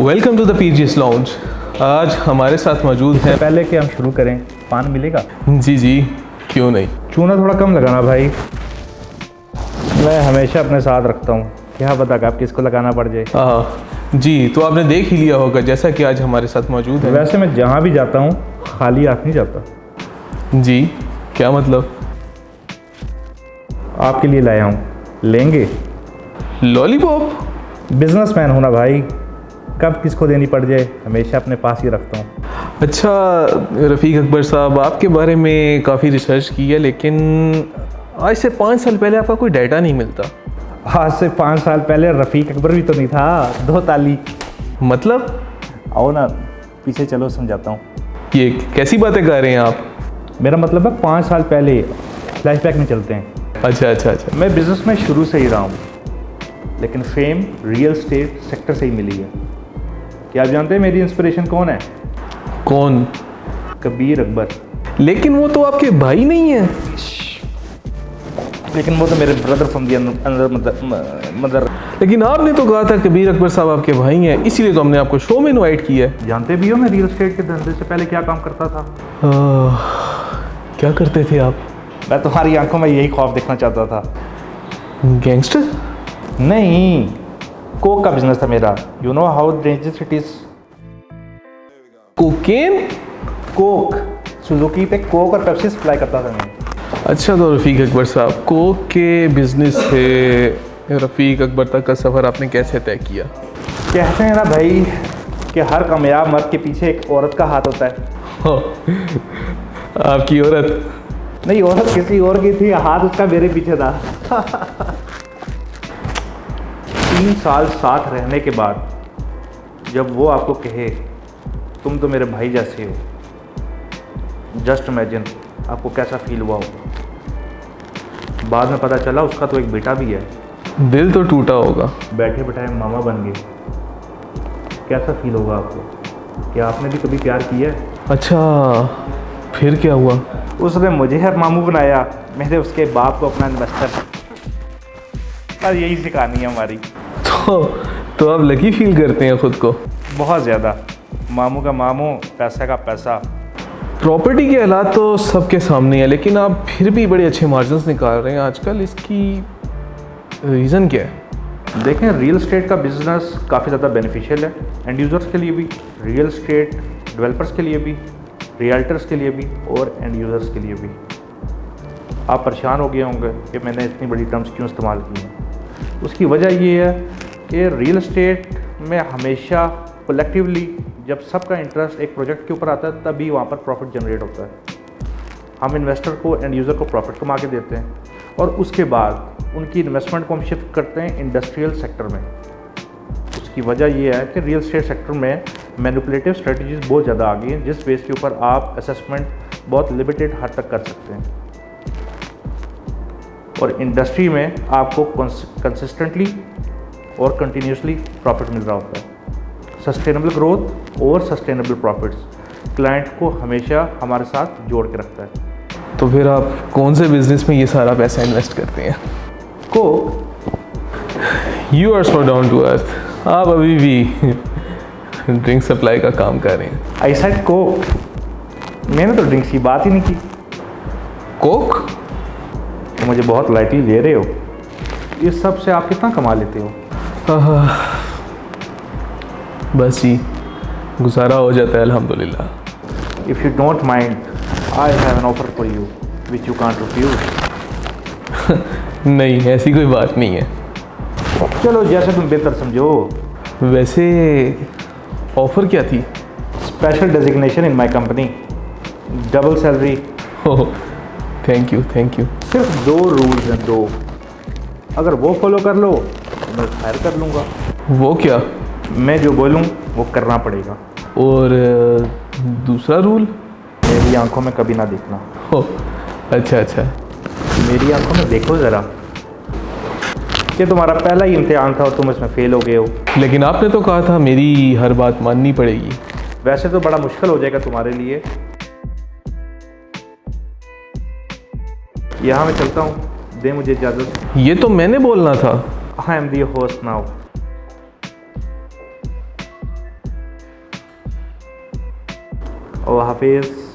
Welcome to the PGS launch. आज हमारे साथ मौजूद हैं। पहले कि हम शुरू करें, पान मिलेगा? जी क्यों नहीं। चूना थोड़ा कम लगाना भाई, मैं हमेशा अपने साथ रखता हूँ, क्या पता कब किसको लगाना पड़ जाए। जी, तो आपने देख ही लिया होगा जैसा कि आज हमारे साथ मौजूद है। वैसे मैं जहाँ भी जाता हूँ खाली हाथ नहीं जाता। जी, क्या मतलब? आपके लिए लाया हूँ, लेंगे? लॉलीपॉप? बिजनेसमैन हूँ ना भाई, कब किसको देनी पड़ जाए हमेशा अपने पास ही रखता हूँ। अच्छा रफ़ीक अकबर साहब, आपके बारे में काफ़ी रिसर्च की है, लेकिन आज से 5 साल पहले आपका कोई डाटा नहीं मिलता। आज से 5 साल पहले रफ़ीक अकबर भी तो नहीं था। 2 ताली मतलब? आओ ना पीछे चलो, समझाता हूँ। ये कैसी बातें कर रहे हैं आप? मेरा मतलब है 5 साल पहले, फ्लैशबैक में चलते हैं। अच्छा। मैं बिज़नेस में शुरू से ही रहा हूँ, लेकिन फेम रियल एस्टेट सेक्टर से ही मिली है। क्या आप जानते हैं मेरी इंस्पिरेशन कौन है? कौन? कबीर अकबर। लेकिन वो तो आपके भाई नहीं है। लेकिन वो तो मेरे ब्रदर फ्रॉम दी मदर। लेकिन आपने तो कहा था कबीर अकबर साहब आपके भाई हैं, इसीलिए तो हमने आपको शो में इनवाइट किया है। जानते भी हो मैं रियल एस्टेट के धंधे से पहले क्या काम करता था? क्या करते थे आप? मैं तुम्हारी आंखों में यही ख्वाब देखना चाहता था। गैंगस्टर? नहीं, कोक का बिजनेस था मेरा। You know how dangerous it is. Cocaine? Coke, Suzuki पे कोक और पेप्सी सप्लाई करता था मैं। अच्छा, तो रफ़ीक अकबर साहब, कोक के बिजनेस से रफ़ीक अकबर तक का सफ़र आपने कैसे तय किया? कहते हैं ना भाई कि हर कामयाब मर्द के पीछे एक औरत का हाथ होता है। आपकी औरत? नहीं, औरत किसी और की थी, हाथ उसका मेरे पीछे था। 3 साल साथ रहने के बाद जब वो आपको कहे तुम तो मेरे भाई जैसे हो, जस्ट इमेजिन आपको कैसा फील हुआ होगा। बाद में पता चला उसका तो एक बेटा भी है। दिल तो टूटा होगा। बैठे बैठाए मामा बन गए, कैसा फील होगा आपको? क्या आपने भी कभी प्यार किया है? अच्छा, फिर क्या हुआ? उसने मुझे हर मामू बनाया, मैंने उसके बाप को अपना इन्वेस्टर। बस यही सी कहानी है हमारी। तो आप लकी फील करते हैं खुद को? बहुत ज़्यादा। मामू का मामू, पैसे का पैसा। प्रॉपर्टी के हालात तो सबके सामने है, लेकिन आप फिर भी बड़े अच्छे मार्जिन्स निकाल रहे हैं आजकल। इसकी रीज़न क्या है? देखें, रियल एस्टेट का बिजनेस काफ़ी ज़्यादा बेनिफिशियल है, एंड यूज़र्स के लिए भी, रियल एस्टेट डेवलपर्स के लिए भी, रियल्टर्स के लिए भी और एंड यूज़र्स के लिए भी। आप परेशान हो गए होंगे कि मैंने इतनी बड़ी टर्म्स क्यों इस्तेमाल की हैं। उसकी वजह ये है कि रियल एस्टेट में हमेशा कलेक्टिवली जब सबका इंटरेस्ट एक प्रोजेक्ट के ऊपर आता है तभी वहाँ पर प्रॉफिट जनरेट होता है। हम इन्वेस्टर को एंड यूज़र को प्रॉफिट कमा के देते हैं और उसके बाद उनकी इन्वेस्टमेंट को हम शिफ्ट करते हैं इंडस्ट्रियल सेक्टर में। उसकी वजह ये है कि रियल एस्टेट सेक्टर में मैनिपुलेटिव स्ट्रेटजीज बहुत ज़्यादा आ गई हैं, जिस बेस के ऊपर आप असेसमेंट बहुत लिमिटेड हद तक कर सकते हैं। और इंडस्ट्री में आपको कंसिस्टेंटली और कंटिन्यूसली प्रॉफिट मिल रहा होता है। सस्टेनेबल ग्रोथ और सस्टेनेबल प्रॉफिट्स क्लाइंट को हमेशा हमारे साथ जोड़ के रखता है। तो फिर आप कौन से बिजनेस में ये सारा पैसा इन्वेस्ट करते हैं? Coke. You are so down to earth. आप अभी भी ड्रिंक सप्लाई का काम कर रहे हैं। आई सेड कोक, मैंने तो ड्रिंक्स की बात ही नहीं की। कोक? तो मुझे बहुत लाइटली ले रहे हो। इस सब से आप कितना कमा लेते हो? बस जी, गुजारा हो जाता है अल्हम्दुलिल्लाह। If you don't mind, I have an offer for you which you can't refuse. नहीं, ऐसी कोई बात नहीं है। चलो जैसे तुम बेहतर समझो। वैसे ऑफ़र क्या थी? Special designation in my company, double salary. Oh, thank you. सिर्फ 2 रूल्स हैं, 2। अगर वो फॉलो कर लो तो मैं फायर कर लूँगा। वो क्या? मैं जो बोलूँ वो करना पड़ेगा। और दूसरा रूल? मेरी आंखों में कभी ना देखना। ओह, अच्छा। मेरी आंखों में देखो ज़रा। ये तुम्हारा पहला ही इम्तिहान था और तुम इसमें फ़ेल हो गए हो। लेकिन आपने तो कहा था मेरी हर बात माननी पड़ेगी। वैसे तो बड़ा मुश्किल हो जाएगा तुम्हारे लिए। यहाँ मैं चलता हूँ, दे मुझे इजाज़त। ये तो मैंने बोलना था। I am the host now. और हाफिज़।